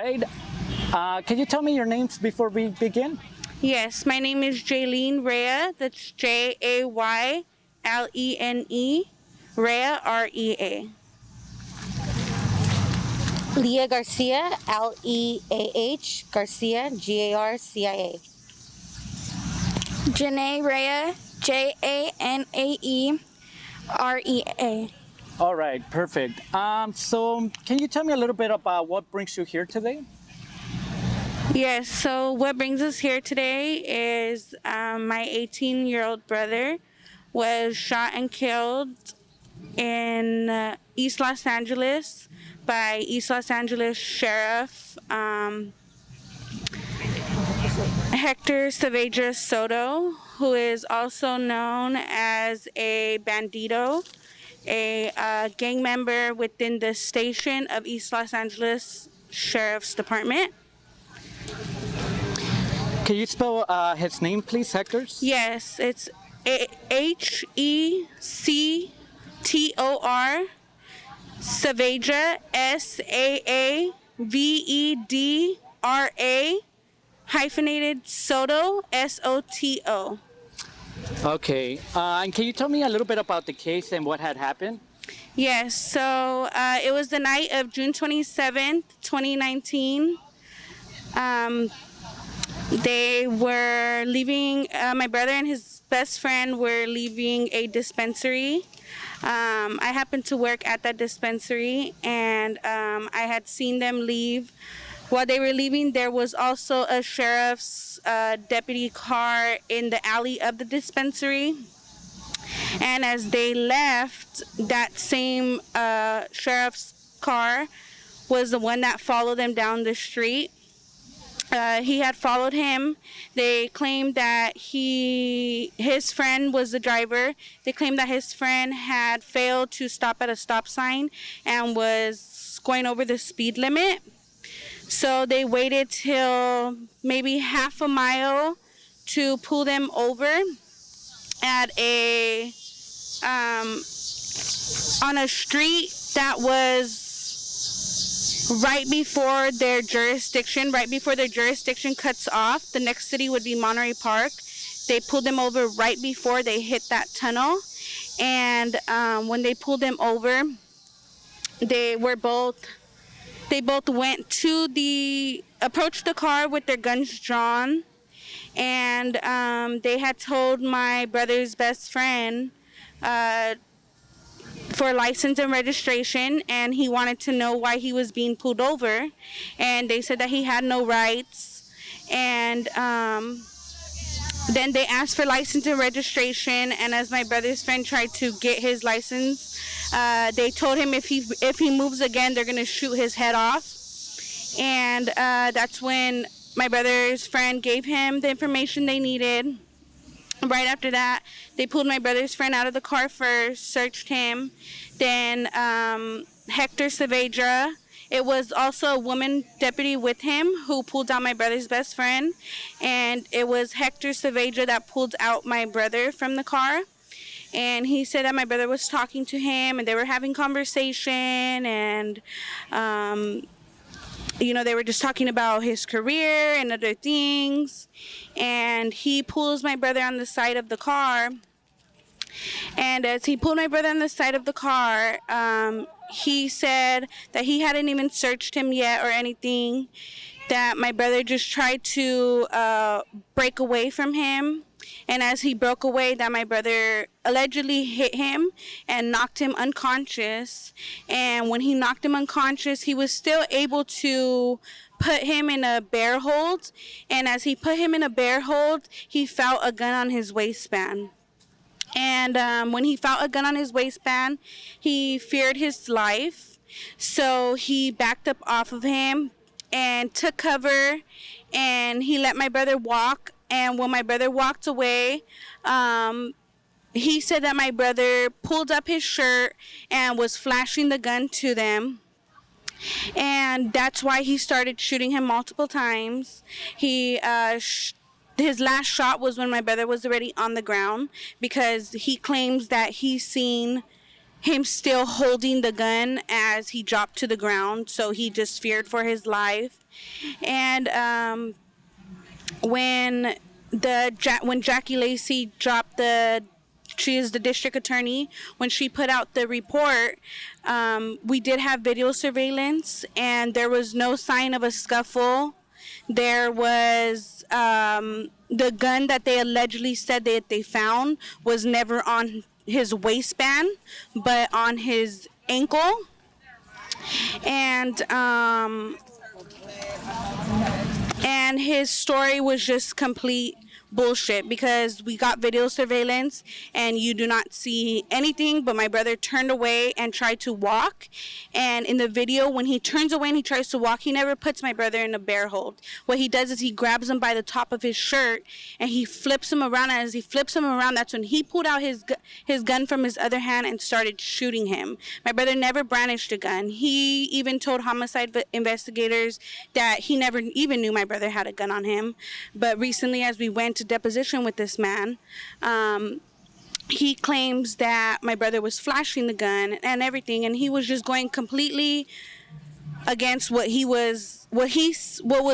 right. Can you tell me your names before we begin? Yes, my name is Jaylene Rea. That's Jaylene, Rea, Rea. Leah Garcia, Leah Garcia, Garcia. Janae Rea, Janae Rea. All right, perfect. So can you tell me a little bit about what brings you here today? Yes, so what brings us here today is my 18-year-old brother was shot and killed in East Los Angeles by East Los Angeles Sheriff Hector Saavedra Soto, who is also known as a bandito, a gang member within the station of East Los Angeles Sheriff's Department. Can you spell his name, please, Hector's? Yes, it's Hector Saavedra, Saavedra hyphenated Soto, Soto. Okay, and can you tell me a little bit about the case and what had happened? Yes, so it was the night of June 27th, 2019. They were leaving, my brother and his best friend were leaving a dispensary. I happened to work at that dispensary, and I had seen them leave. While they were leaving, there was also a sheriff's deputy car in the alley of the dispensary. And as they left, that same sheriff's car was the one that followed them down the street. He had followed him. They claimed that his friend was the driver. They claimed that his friend had failed to stop at a stop sign and was going over the speed limit. So they waited till maybe half a mile to pull them over at on a street that was right before their jurisdiction cuts off. The next city would be Monterey Park. They pulled them over right before they hit that tunnel. And when they pulled them over, they both approached the car with their guns drawn. And they had told my brother's best friend for license and registration, and he wanted to know why he was being pulled over, and they said that he had no rights. And then they asked for license and registration, and as my brother's friend tried to get his license, they told him if he moves again, they're gonna shoot his head off. And that's when my brother's friend gave him the information they needed. Right after that, they pulled my brother's friend out of the car first, searched him. Then Hector Saavedra, it was also a woman deputy with him who pulled out my brother's best friend. And it was Hector Saavedra that pulled out my brother from the car. And he said that my brother was talking to him and they were having conversation, and they were just talking about his career and other things. And he pulls my brother on the side of the car. And as he pulled my brother on the side of the car, he said that he hadn't even searched him yet or anything, that my brother just tried to break away from him. And as he broke away, that my brother allegedly hit him and knocked him unconscious. And when he knocked him unconscious, he was still able to put him in a bear hold. And as he put him in a bear hold, he felt a gun on his waistband. And when he felt a gun on his waistband, he feared his life. So he backed up off of him and took cover, and he let my brother walk. And when my brother walked away, he said that my brother pulled up his shirt and was flashing the gun to them. And that's why he started shooting him multiple times. His last shot was when my brother was already on the ground, because he claims that he seen him still holding the gun as he dropped to the ground, so he just feared for his life. And when Jackie Lacey dropped she is the district attorney, when she put out the report, we did have video surveillance, and there was no sign of a scuffle. There was the gun that they allegedly said that they found was never on his waistband, but on his ankle. And his story was just complete bullshit, because we got video surveillance and you do not see anything, but my brother turned away and tried to walk. And in the video, when he turns away and he tries to walk, he never puts my brother in a bear hold. What he does is he grabs him by the top of his shirt and he flips him around. And as he flips him around, that's when he pulled out his gun from his other hand and started shooting him. My brother never brandished a gun. He even told homicide investigators that he never even knew my brother had a gun on him. But recently, as we went to deposition with this man, he claims that my brother was flashing the gun and everything, and he was just going completely against what was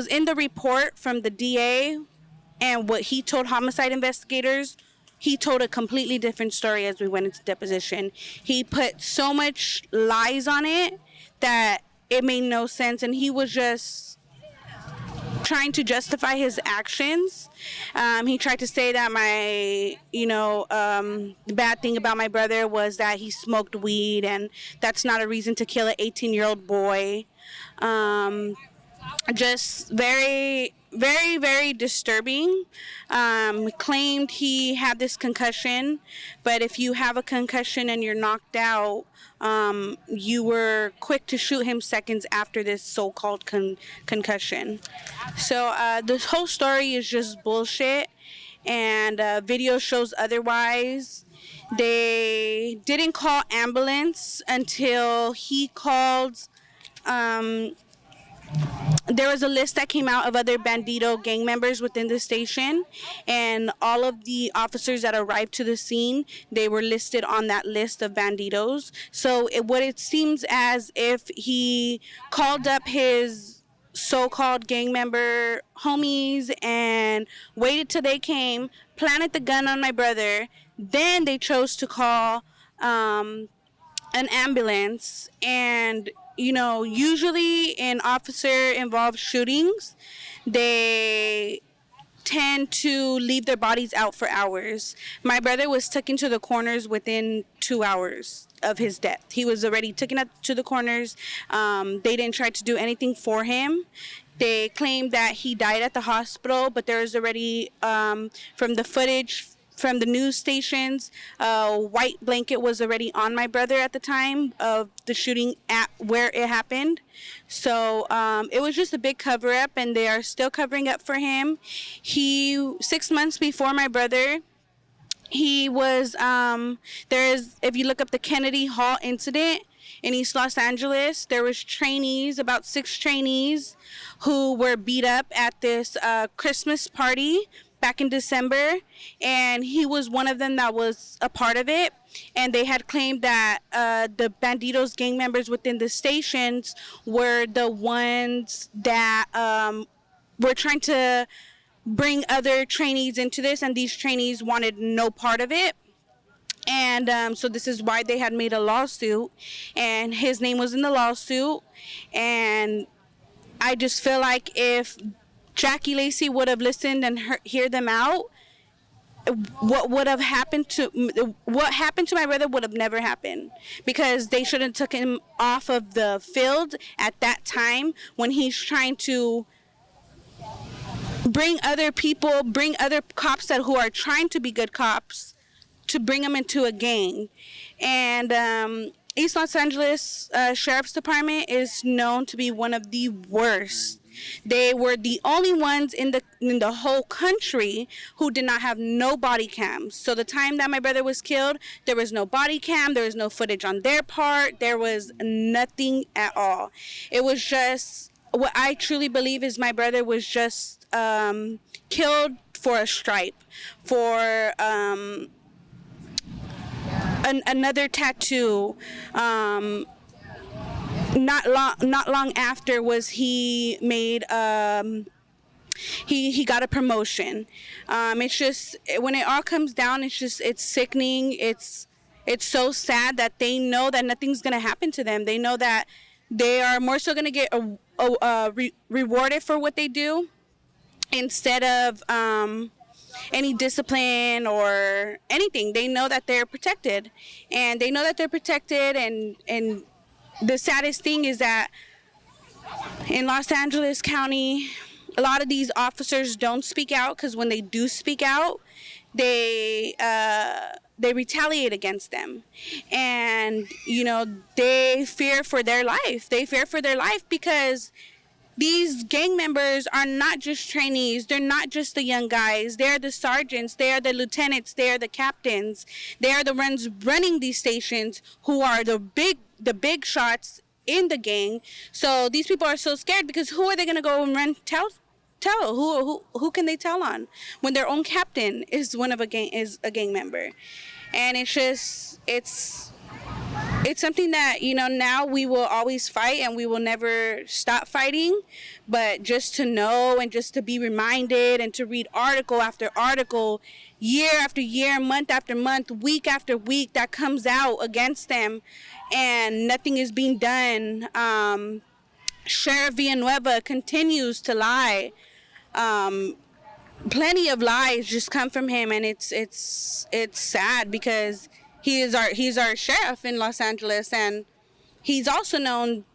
in the report from the DA and what he told homicide investigators. He told a completely different story as we went into deposition. He put so much lies on it that it made no sense, and he was just trying to justify his actions. He tried to say that the bad thing about my brother was that he smoked weed, and that's not a reason to kill an 18-year-old boy. Just very, very, very disturbing. Claimed he had this concussion, but if you have a concussion and you're knocked out, you were quick to shoot him seconds after this so-called concussion. So this whole story is just bullshit, and video shows otherwise. They didn't call ambulance until he called. There was a list that came out of other Bandito gang members within the station, and all of the officers that arrived to the scene, they were listed on that list of Banditos. So it seems as if he called up his so-called gang member homies and waited till they came, planted the gun on my brother, then they chose to call an ambulance. And usually in officer-involved shootings, they tend to leave their bodies out for hours. My brother was taken to the corners within 2 hours of his death. He was already taken up to the corners. They didn't try to do anything for him. They claimed that he died at the hospital, but there was already, from the footage from the news stations, a white blanket was already on my brother at the time of the shooting at where it happened. So it was just a big cover-up, and they are still covering up for him. 6 months before my brother, he was, if you look up the Kennedy Hall incident in East Los Angeles, there was about 6 trainees who were beat up at this Christmas party back in December, and he was one of them that was a part of it. And they had claimed that the Banditos gang members within the stations were the ones that were trying to bring other trainees into this, and these trainees wanted no part of it. And so this is why they had made a lawsuit, and his name was in the lawsuit. And I just feel like if Jackie Lacey would have listened and hear them out, what happened to my brother would have never happened, because they should have took him off of the field at that time when he's trying to bring other cops who are trying to be good cops, to bring them into a gang. And East Los Angeles Sheriff's Department is known to be one of the worst. They were the only ones in the whole country who did not have no body cams. So the time that my brother was killed, there was no body cam, there was no footage on their part, there was nothing at all. It was just, what I truly believe is my brother was just killed for a stripe, for another tattoo. Not long after was he made he got a promotion. It's just, when it all comes down, it's sickening. It's so sad that they know that nothing's gonna happen to them. They know that they are more so gonna get rewarded for what they do, instead of any discipline or anything. They know that they're protected, and and the saddest thing is that in Los Angeles County, a lot of these officers don't speak out, because when they do speak out, they retaliate against them. And, they fear for their life. Because these gang members are not just trainees. They're not just the young guys. They're the sergeants. They are the lieutenants. They are the captains. They are the ones running these stations, who are the big shots in the gang. So these people are so scared, because who are they going to go and tell? Who can they tell on when their own captain is a gang member? And it's something that, now we will always fight, and we will never stop fighting. But just to know, and just to be reminded, and to read article after article, year after year, month after month, week after week, that comes out against them, and nothing is being done. Sheriff Villanueva continues to lie. Plenty of lies just come from him, and it's sad, because he's our sheriff in Los Angeles, and he's also known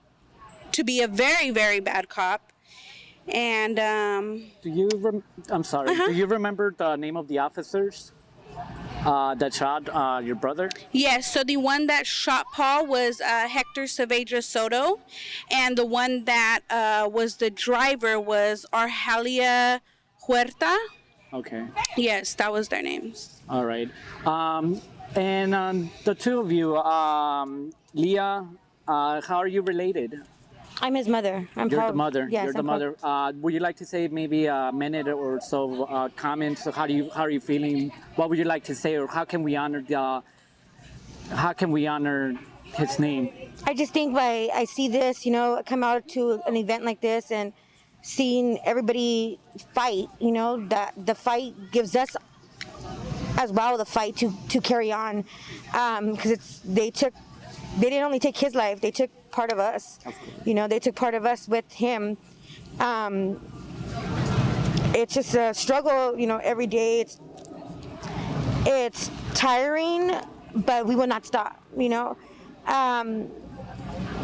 to be a very, very bad cop. And Do you remember the name of the officers that shot your brother? Yes, so the one that shot Paul was Hector Saavedra Soto, and the one that was the driver was Argelia Huerta. Okay. Yes, that was their names. All right. And the two of you, Leah, how are you related? I'm his mother. You're the mother. Yes, You're the mother. Would you like to say maybe a minute or so comments? How are you feeling? What would you like to say, or how can we honor his name? I just think I see this, come out to an event like this and seeing everybody fight, that the fight gives us as well the fight to carry on, because they didn't only take his life, they took part of us. They took part of us with him. It's just a struggle, every day. It's tiring, but we will not stop,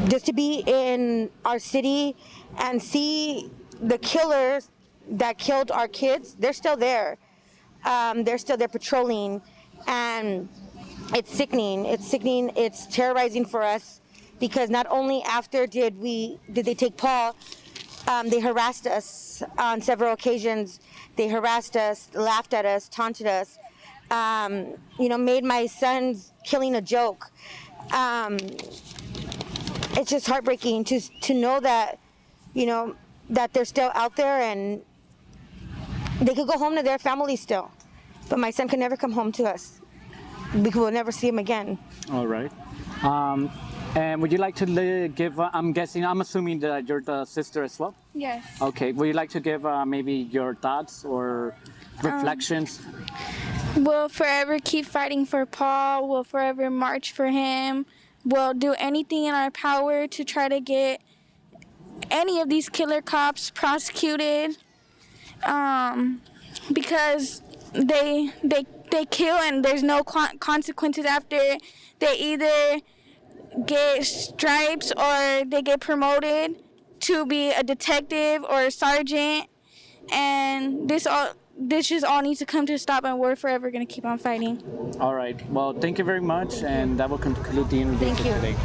just to be in our city and see the killers that killed our kids. They're still there. They're still there patrolling, and it's sickening. It's terrorizing for us, because not only after did they take Paul, they harassed us on several occasions. They harassed us, laughed at us, taunted us, made my son's killing a joke. It's just heartbreaking to know that, that they're still out there, and they could go home to their family still. But my son could never come home to us. We will never see him again. All right. And would you like to give, I'm assuming that you're the sister as well? Yes. Okay. Would you like to give maybe your thoughts or reflections? We'll forever keep fighting for Paul. We'll forever march for him. We'll do anything in our power to try to get any of these killer cops prosecuted, because they kill and there's no consequences after. They either get stripes or they get promoted to be a detective or a sergeant, and this just all needs to come to a stop, and we're forever going to keep on fighting. All right. Well, thank you very much, and that will conclude the interview for today.